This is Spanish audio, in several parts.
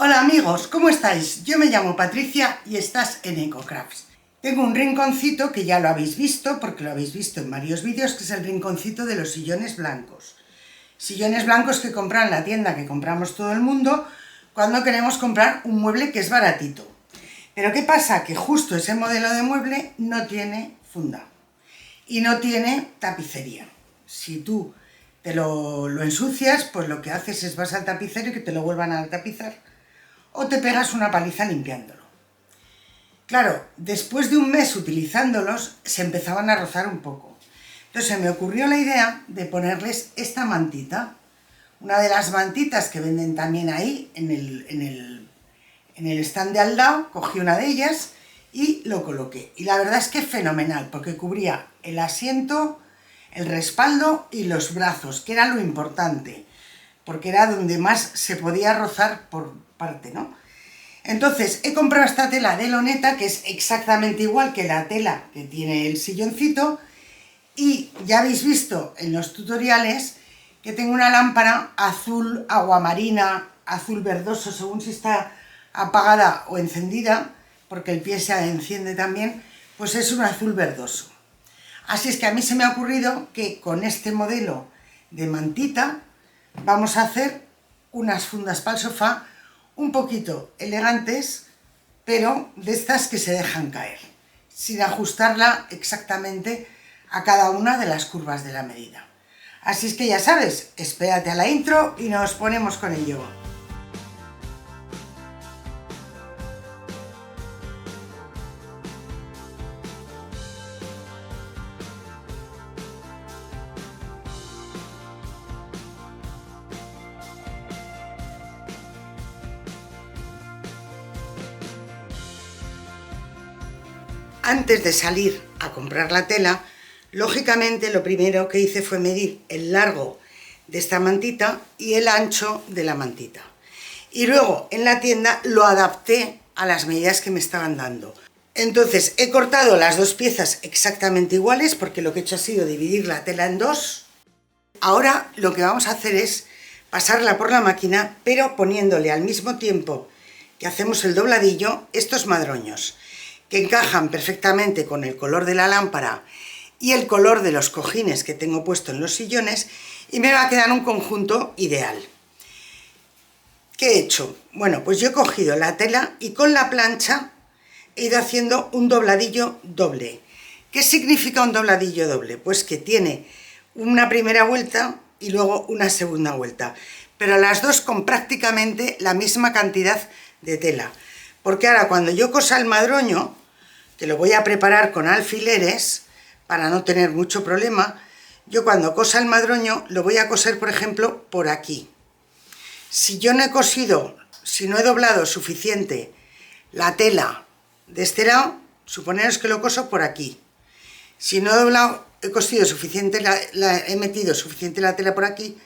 Hola amigos, ¿cómo estáis? Yo me llamo Patricia y estás en EcoCrafts. Tengo un rinconcito que ya lo habéis visto, porque lo habéis visto en varios vídeos, que es el rinconcito de los sillones blancos. Sillones blancos que compran en la tienda, que compramos todo el mundo, cuando queremos comprar un mueble que es baratito. Pero ¿qué pasa? Que justo ese modelo de mueble no tiene funda y no tiene tapicería. Si tú te lo ensucias, pues lo que haces es vas al tapicero y que te lo vuelvan a tapizar, o te pegas una paliza limpiándolo. Claro, después de un mes utilizándolos, se empezaban a rozar un poco. Entonces se me ocurrió la idea de ponerles esta mantita, una de las mantitas que venden también ahí en el stand de al lado. Cogí una de ellas y lo coloqué. Y la verdad es que fenomenal, porque cubría el asiento, el respaldo y los brazos, que era lo importante, porque era donde más se podía rozar por parte, ¿no? Entonces he comprado esta tela de loneta, que es exactamente igual que la tela que tiene el silloncito, y ya habéis visto en los tutoriales que tengo una lámpara azul aguamarina, azul verdoso, según si está apagada o encendida, porque el pie se enciende también, pues es un azul verdoso. Así es que a mí se me ha ocurrido que con este modelo de mantita vamos a hacer unas fundas para el sofá un poquito elegantes, pero de estas que se dejan caer, sin ajustarla exactamente a cada una de las curvas de la medida. Así es que ya sabes, espérate a la intro y nos ponemos con ello. Antes de salir a comprar la tela, lógicamente lo primero que hice fue medir el largo de esta mantita y el ancho de la mantita. Y luego en la tienda lo adapté a las medidas que me estaban dando. Entonces he cortado las dos piezas exactamente iguales, porque lo que he hecho ha sido dividir la tela en dos. Ahora lo que vamos a hacer es pasarla por la máquina, pero poniéndole al mismo tiempo que hacemos el dobladillo estos madroños, que encajan perfectamente con el color de la lámpara y el color de los cojines que tengo puesto en los sillones, y me va a quedar un conjunto ideal. ¿Qué he hecho? Bueno, pues yo he cogido la tela y con la plancha he ido haciendo un dobladillo doble. ¿Qué significa un dobladillo doble? Pues que tiene una primera vuelta y luego una segunda vuelta, pero las dos con prácticamente la misma cantidad de tela. Porque ahora cuando yo cosa el madroño, que lo voy a preparar con alfileres para no tener mucho problema, yo cuando cosa el madroño lo voy a coser, por ejemplo, por aquí. Si yo no he cosido, si no he doblado suficiente la tela de este lado, suponeros que lo coso por aquí. Si no he doblado, he cosido suficiente, he metido suficiente la tela por aquí,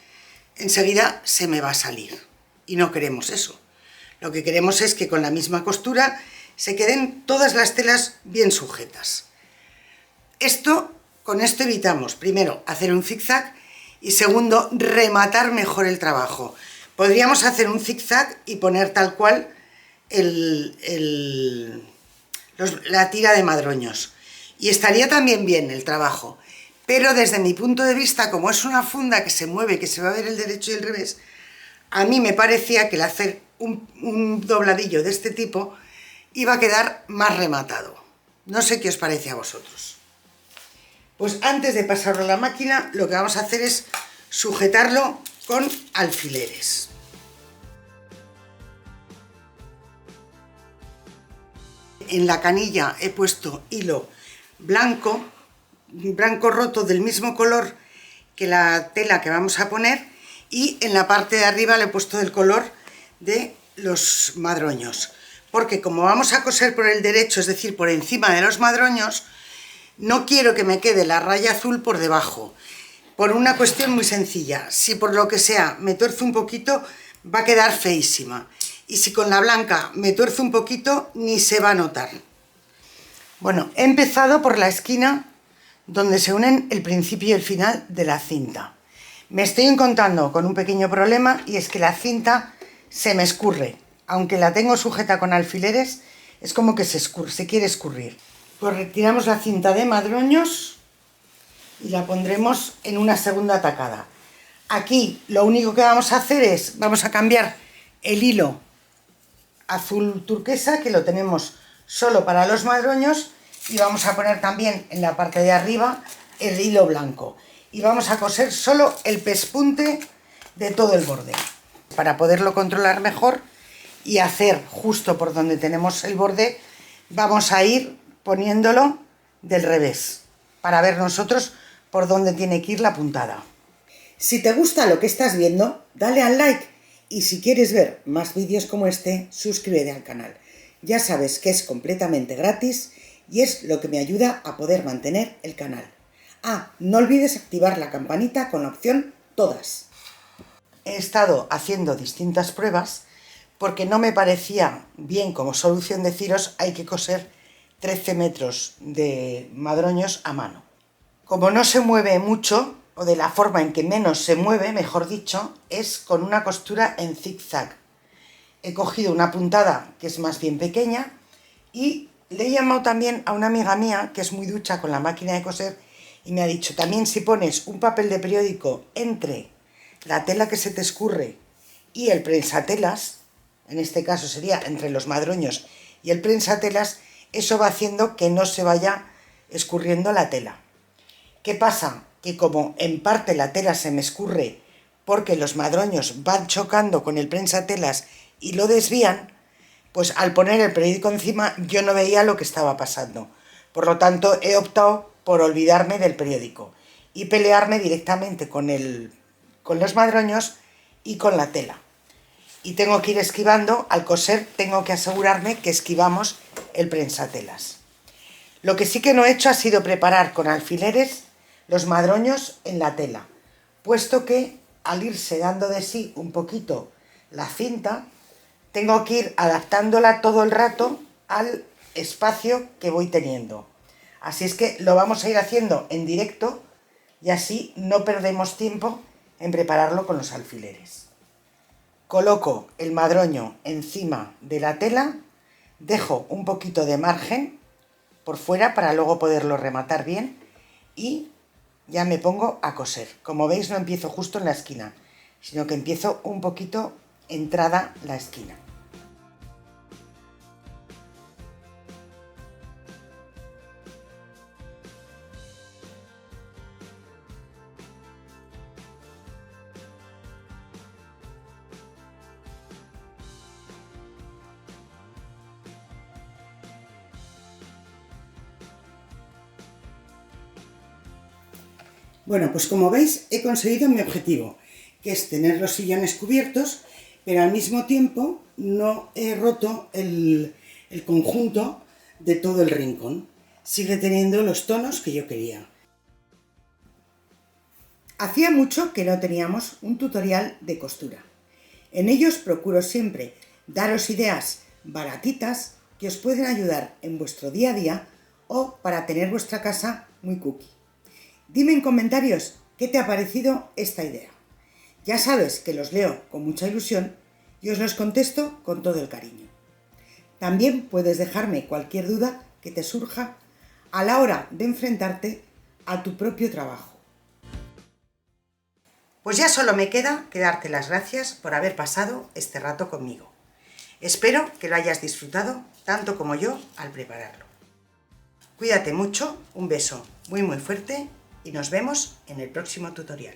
enseguida se me va a salir. Y no queremos eso. Lo que queremos es que con la misma costura se queden todas las telas bien sujetas. Con esto evitamos, primero, hacer un zigzag y segundo, rematar mejor el trabajo. Podríamos hacer un zigzag y poner tal cual la tira de madroños. Y estaría también bien el trabajo. Pero desde mi punto de vista, como es una funda que se mueve, que se va a ver el derecho y el revés, a mí me parecía que el hacer un dobladillo de este tipo iba a quedar más rematado. No sé qué os parece a vosotros. Pues antes de pasarlo a la máquina, lo que vamos a hacer es sujetarlo con alfileres. En la canilla he puesto hilo blanco roto del mismo color que la tela que vamos a poner, y en la parte de arriba le he puesto el color de los madroños, porque como vamos a coser por el derecho, es decir, por encima de los madroños, no quiero que me quede la raya azul por debajo, por una cuestión muy sencilla. Si por lo que sea me tuerzo un poquito, va a quedar feísima, y si con la blanca me tuerzo un poquito, ni se va a notar. Bueno, he empezado por la esquina donde se unen el principio y el final de la cinta. Me estoy encontrando con un pequeño problema, y es que la cinta se me escurre. aunque la tengo sujeta con alfileres, es como que se quiere escurrir. Pues retiramos la cinta de madroños y la pondremos en una segunda tacada. Aquí lo único que vamos a hacer es, vamos a cambiar el hilo azul turquesa, que lo tenemos solo para los madroños, y vamos a poner también en la parte de arriba el hilo blanco. Y vamos a coser solo el pespunte de todo el borde, para poderlo controlar mejor y hacer justo por donde tenemos el borde. Vamos a ir poniéndolo del revés, para ver nosotros por dónde tiene que ir la puntada. Si te gusta lo que estás viendo, dale al like, y si quieres ver más vídeos como este, suscríbete al canal. Ya sabes que es completamente gratis y es lo que me ayuda a poder mantener el canal. No olvides activar la campanita con la opción todas. He estado haciendo distintas pruebas porque no me parecía bien como solución deciros hay que coser 13 metros de madroños a mano. Como no se mueve mucho, o de la forma en que menos se mueve, mejor dicho, es con una costura en zigzag. He cogido una puntada que es más bien pequeña y le he llamado también a una amiga mía que es muy ducha con la máquina de coser y me ha dicho también, si pones un papel de periódico entre la tela que se te escurre y el prensatelas, en este caso sería entre los madroños y el prensatelas, eso va haciendo que no se vaya escurriendo la tela. ¿Qué pasa? Que como en parte la tela se me escurre porque los madroños van chocando con el prensatelas y lo desvían, pues al poner el periódico encima yo no veía lo que estaba pasando. Por lo tanto, he optado por olvidarme del periódico y pelearme directamente con los madroños y con la tela. Y tengo que ir esquivando, al coser tengo que asegurarme que esquivamos el prensatelas. Lo que sí que no he hecho ha sido preparar con alfileres los madroños en la tela, puesto que al irse dando de sí un poquito la cinta, tengo que ir adaptándola todo el rato al espacio que voy teniendo. Así es que lo vamos a ir haciendo en directo y así no perdemos tiempo en prepararlo con los alfileres. Coloco el madroño encima de la tela, dejo un poquito de margen por fuera para luego poderlo rematar bien y ya me pongo a coser. Como veis, no empiezo justo en la esquina, sino que empiezo un poquito entrada la esquina. Bueno, pues como veis he conseguido mi objetivo, que es tener los sillones cubiertos, pero al mismo tiempo no he roto el conjunto de todo el rincón. Sigue teniendo los tonos que yo quería. Hacía mucho que no teníamos un tutorial de costura. En ellos procuro siempre daros ideas baratitas que os pueden ayudar en vuestro día a día o para tener vuestra casa muy cookie. Dime en comentarios qué te ha parecido esta idea. Ya sabes que los leo con mucha ilusión y os los contesto con todo el cariño. También puedes dejarme cualquier duda que te surja a la hora de enfrentarte a tu propio trabajo. Pues ya solo me queda que darte las gracias por haber pasado este rato conmigo. Espero que lo hayas disfrutado tanto como yo al prepararlo. Cuídate mucho, un beso muy fuerte y nos vemos en el próximo tutorial.